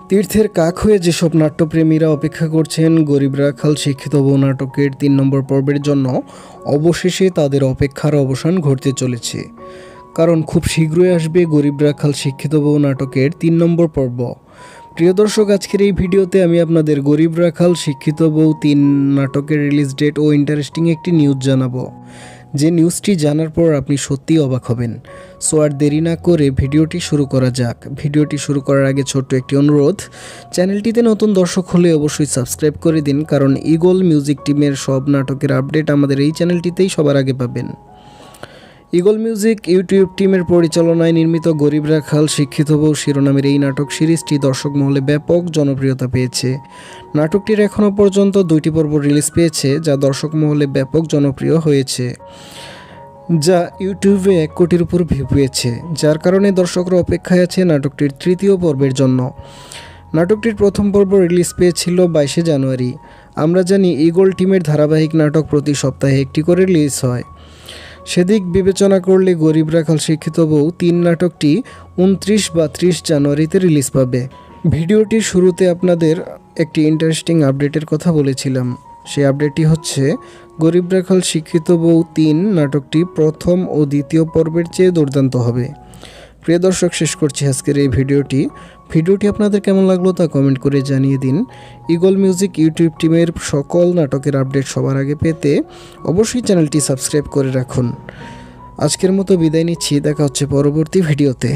তীর্থের কাক হয়ে যেসব নাট্যপ্রেমীরা অপেক্ষা করছেন গরিব রাখাল শিক্ষিত বউ নাটকের ৩ নম্বর পর্বের জন্য, অবশেষে তাদের অপেক্ষার অবসান ঘটতে চলেছে। কারণ খুব শীঘ্রই আসবে গরিব রাখাল শিক্ষিত বউ নাটকের ৩ নম্বর পর্ব। প্রিয় দর্শক, আজকের এই ভিডিওতে আমি আপনাদের গরিব রাখাল শিক্ষিত বউ ৩ নাটকের রিলিজ ডেট ও ইন্টারেস্টিং একটি নিউজ জানাবো, যে নিউজটি জানার পর আপনি সত্যিই অবাক হবেন। সো আর দেরি না করে ভিডিওটি শুরু করা যাক। ভিডিওটি শুরু করার আগে ছোট্ট একটি অনুরোধ, চ্যানেলটিতে নতুন দর্শক হলে অবশ্যই সাবস্ক্রাইব করে দিন, কারণ ইগল মিউজিক টিমের সব নাটকের আপডেট আমাদের এই চ্যানেলটিতেই সবার আগে পাবেন। ইগল মিউজিক ইউটিউব টিমের পরিচালনায় নির্মিত গরিব রাখাল শিক্ষিত বউ শিরোনামের এই নাটক সিরিজটি দর্শক মহলে ব্যাপক জনপ্রিয়তা পেয়েছে। নাটকটির এখনও পর্যন্ত 2টি পর্ব রিলিজ পেয়েছে, যা দর্শক মহলে ব্যাপক জনপ্রিয় হয়েছে, যা ইউটিউবে 1 কোটির উপর ভিউ পেয়েছে, যার কারণে দর্শকরা অপেক্ষায় আছে নাটকটির 3য় পর্বের জন্য। নাটকটির প্রথম পর্ব রিলিজ পেয়েছিল 22শে জানুয়ারি। আমরা জানি ইগল টিমের ধারাবাহিক নাটক প্রতি সপ্তাহে একটি করে রিলিজ হয়। সেদিক বিবেচনা করলে গরিব রাখাল শিক্ষিত বউ 3 নাটকটি 29 বা 30 জানুয়ারিতে রিলিজ পাবে। ভিডিওটির শুরুতে আপনাদের একটি ইন্টারেস্টিং আপডেটের কথা বলেছিলাম। সেই আপডেটটি হচ্ছে, গরিব রাখাল শিক্ষিত বউ 3 নাটকটি প্রথম ও দ্বিতীয় পর্বের চেয়ে দুর্দান্ত হবে। প্রিয় দর্শক, শেষ করছি আজকের এই ভিডিওটি আপনাদের কেমন লাগলো তা কমেন্ট করে জানিয়ে দিন। ইগল মিউজিক ইউটিউব টিমের সকল নাটকের আপডেট সবার আগে পেতে অবশ্যই চ্যানেলটি সাবস্ক্রাইব করে রাখুন। আজকের মতো বিদায় নিচ্ছি, দেখা হচ্ছে পরবর্তী ভিডিওতে।